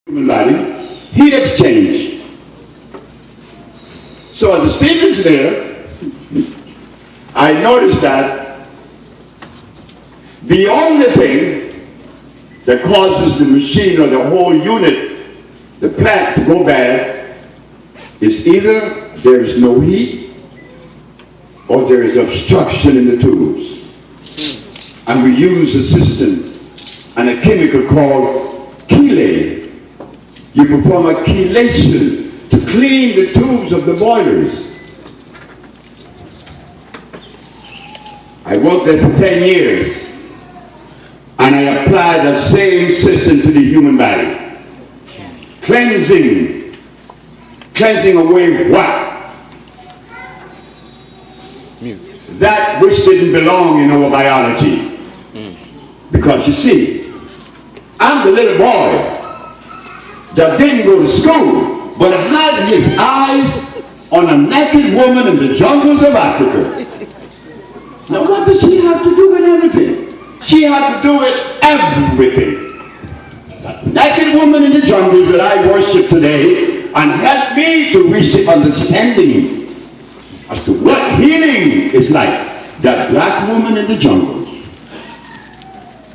human body, heat exchange. So as the steam there, I noticed that the only thing that causes the machine or the whole unit, the plant, to go bad is either there is no heat or there is obstruction in the tubes. And we use a system and a chemical called chelate. You perform a chelation to clean the tubes of the boilers. I worked there for 10 years, and I applied the same system to the human body. Cleansing away what? That which didn't belong in our biology. Because you see, I'm the little boy that didn't go to school, but had his eyes on a naked woman in the jungles of Africa. Now what does she have to do with everything? She had to do with everything. That naked woman in the jungles that I worship today, and help me to reach the understanding as to what healing is like. That black woman in the jungle.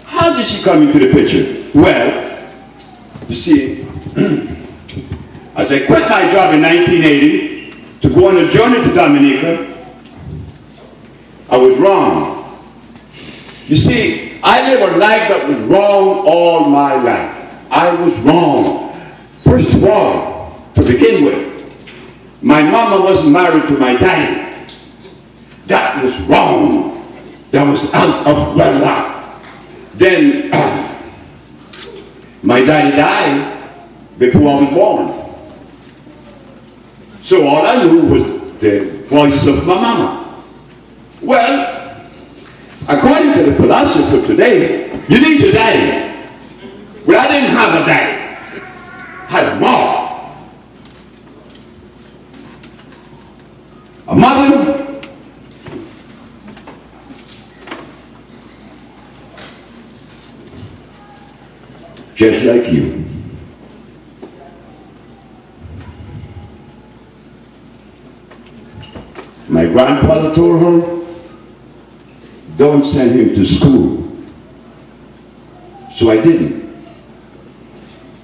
How did she come into the picture? Well, you see, as I quit my job in 1980 to go on a journey to Dominica, I was wrong. You see, I lived a life that was wrong all my life. I was wrong. First of all, to begin with, my mama wasn't married to my daddy. That was wrong. That was out of wedlock. Then my daddy died before I was born. So all I knew was the voice of my mama. Well, according to the philosopher today, you need your daddy. Well, I didn't have a daddy. I had a mom. A mother. Just like you. My grandfather told her, don't send him to school. So I didn't.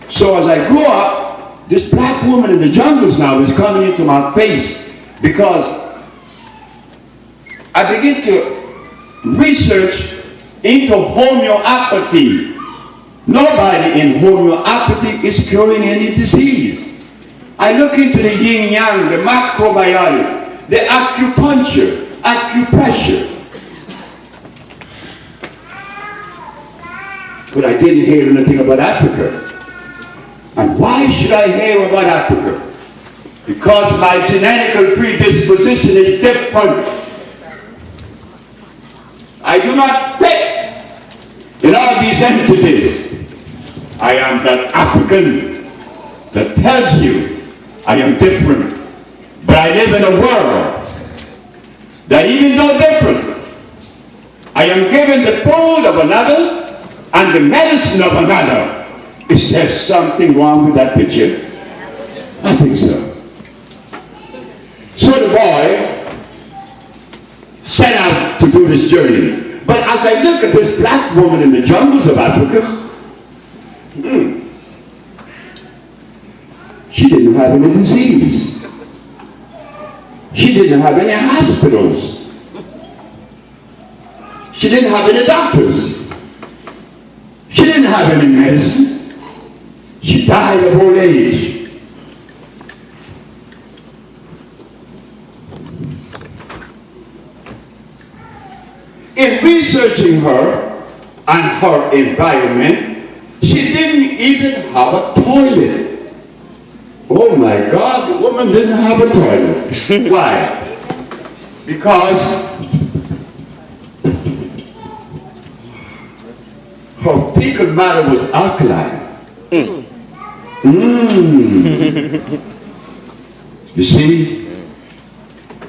So as I grew up, this black woman in the jungles now is coming into my face because I began to research into homeopathy. Nobody in homeopathy is curing any disease. I look into the yin-yang, the microbiology, the acupuncture, acupressure. But I didn't hear anything about Africa. And why should I hear about Africa? Because my genetic predisposition is different. I do not fit in all these entities. I am that African that tells you I am different. But I live in a world that even though different, I am given the food of another and the medicine of another. Is there something wrong with that picture? I think so. So the boy set out to do this journey. But as I look at this black woman in the jungles of Africa, she didn't have any disease. She didn't have any hospitals. She didn't have any doctors. She didn't have any medicine. She died of old age. In researching her and her environment, she didn't even have a toilet. Oh my God, the woman didn't have a toilet. Why? Because her fecal matter was alkaline. You see,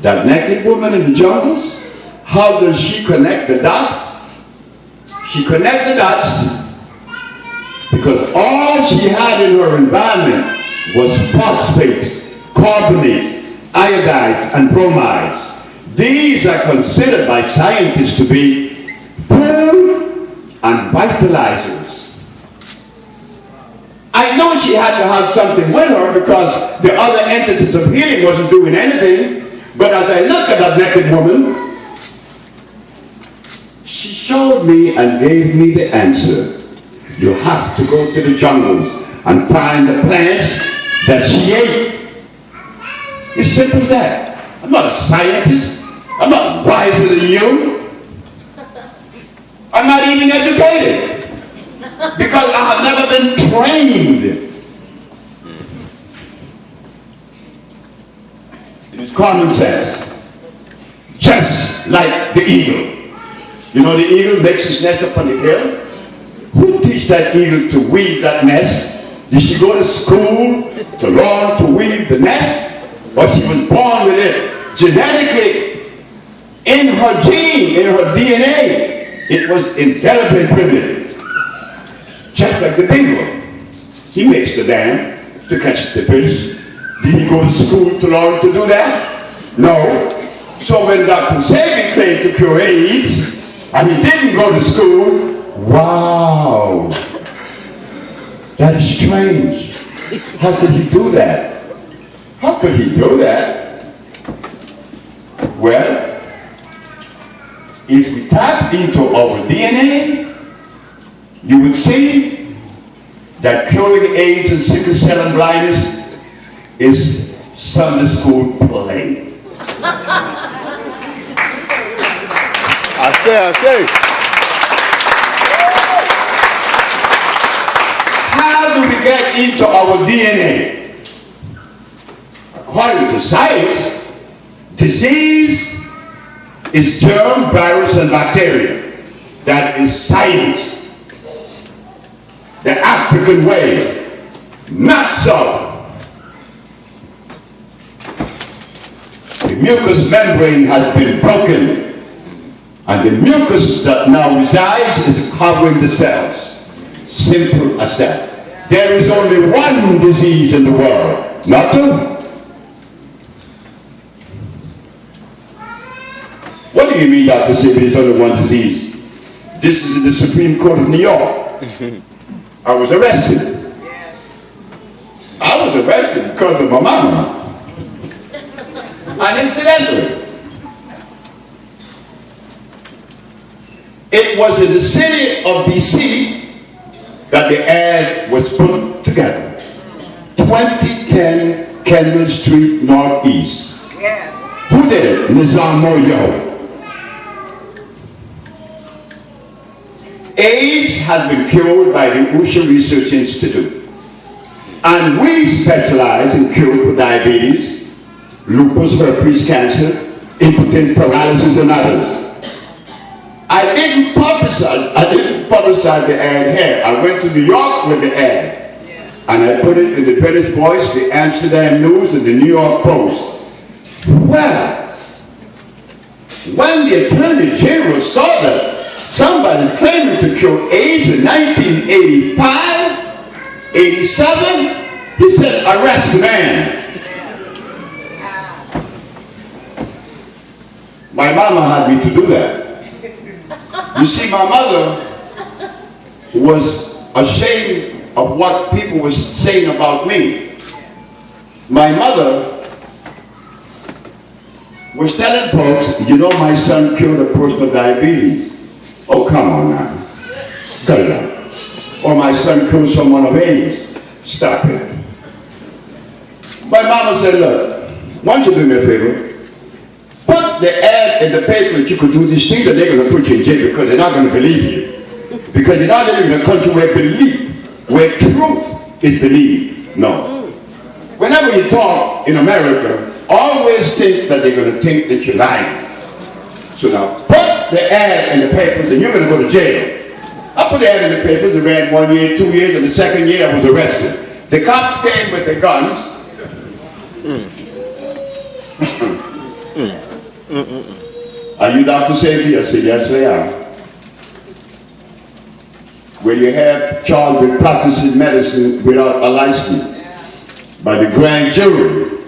that naked woman in the jungles, how does she connect the dots? She connects the dots because all she had in her environment was phosphates, carbonates, iodides, and bromides. These are considered by scientists to be food and vitalizers. I know she had to have something with her because the other entities of healing wasn't doing anything. But as I looked at that naked woman, she showed me and gave me the answer. You have to go to the jungles and find the plants that she ate. It's simple as that. I'm not a scientist. I'm not wiser than you. I'm not even educated because I have never been trained. It's common sense. Just like the eagle. You know the eagle makes his nest up on the hill? Who teach that eagle to weave that nest? Did she go to school to learn to weave the nest? Or she was born with it genetically in her gene, in her DNA? It was indelibly privileged. Just like the beaver. He makes the dam to catch the fish. Did he go to school to learn to do that? No. So when Dr.Sebi claimed to cure AIDS, and he didn't go to school, wow, that is strange. How could he do that? How could he do that? Well, if we tap into our DNA, you would see that curing AIDS and sickle cell and blindness is Sunday school play. I say. How do we get into our DNA? According to science, disease is germ, virus, and bacteria. That is science. The African way. Not so. The mucous membrane has been broken. And the mucus that now resides is covering the cells. Simple as that. There is only one disease in the world, not two. What do you mean, Dr.Sebi, there's only one disease? This is in the Supreme Court of New York. I was arrested. I was arrested because of my mama. And incidentally, it was in the city of D.C. that the ad was put together. 2010 Kendall Street Northeast. Yeah. Who did it? Nizam Moyo. AIDS has been cured by the Usha Research Institute. And we specialize in cure for diabetes, lupus, herpes, cancer, impotence, paralysis, and others. I didn't publicize the ad here. I went to New York with the ad. And I put it in the British Voice, the Amsterdam News, and the New York Post. Well, when the Attorney General saw that somebody's claiming to cure AIDS in 1985, 87, he said, arrest the man. My mama had me to do that. You see, my mother was ashamed of what people were saying about me. My mother was telling folks, you know, my son cured a person of diabetes. Oh, come on now. Cut it out. Or my son cured someone of AIDS. Stop it. My mama said, look, why don't you do me a favor? Put the ad in the paper that you could do these things, and they're going to put you in jail because they're not going to believe you. Because you're not living in a country where truth is believed. No. Whenever you talk in America, always think that they're going to think that you're lying. So now, put the ad in the papers and you're going to go to jail. I put the ad in the papers, and ran 1 year, 2 years, and the second year I was arrested. The cops came with their guns. Are you Dr.Sebi? I said, yes, I am. where you have charged with practicing medicine without a license by the grand jury.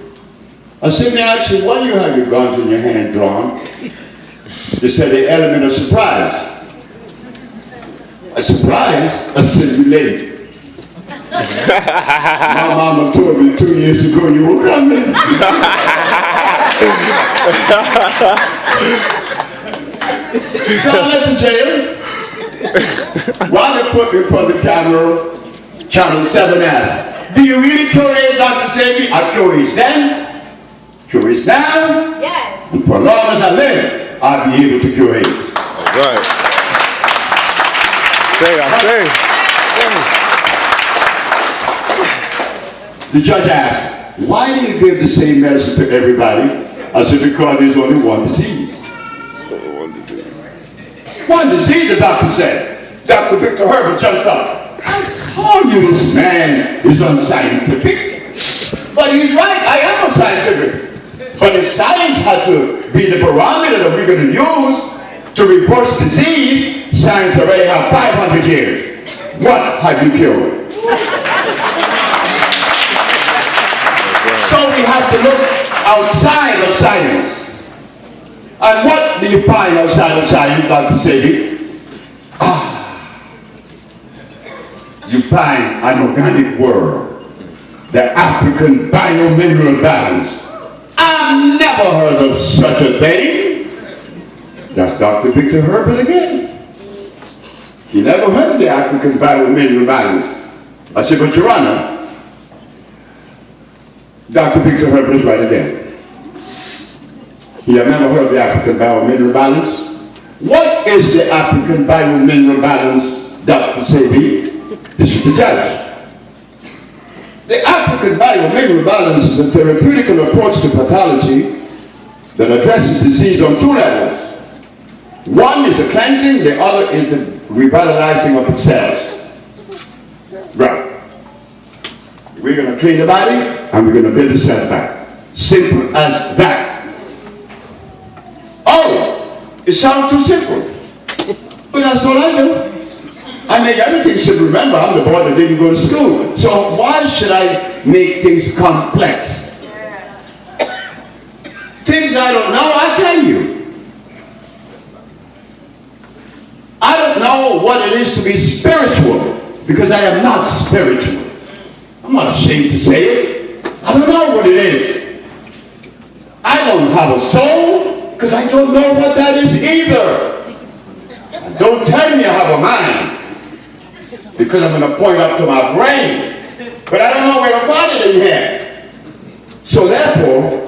I said, may I ask you, why do you have your guns in your hand drawn? They said the element of surprise. A surprise? I said, you late. My mama told me 2 years ago you were coming. So I went to jail. While they put me in front of the camera, Channel 7 asked, do you really cure AIDS, Dr. Sebi? I cure AIDS then, cure AIDS now, yes. And for as long as I live, I'll be able to cure AIDS. That's right. The judge asked, why do you give the same medicine to everybody? I said, because there's only one disease. One disease, the doctor said. Dr. Victor Herbert jumped up. I told you this man is unscientific. But he's right, I am unscientific. But if science has to be the barometer that we're going to use to reverse disease, science already has 500 years. What have you killed? So we have to look outside of science. And what do you find outside of science, Dr. Sebi? You find an organic world, the African biomineral balance. I've never heard of such a thing. That's Dr. Victor Herbert again. He never heard of the African biomineral balance. I said, but Your Honor, Dr. Victor Herbert is right again. You have never heard of the African biomineral balance? What is the African biomineral balance, Dr. Sebi? This is the judge. The African biomineral balance is a therapeutical approach to pathology that addresses disease on two levels. One is the cleansing, the other is the revitalizing of the cells. Right. We're going to clean the body and we're going to build the cells back. Simple as that. Oh, it sounds too simple. But that's all I do. I make everything simple. Remember, I'm the boy that didn't go to school. So why should I make things complex? Things I don't know, I tell you. I don't know what it is to be spiritual because I am not spiritual. I'm not ashamed to say it. I don't know what it is. I don't have a soul because I don't know what that is either. Don't tell me I have a mind because I'm going to point up to my brain. But I don't know where to find it in here. So therefore,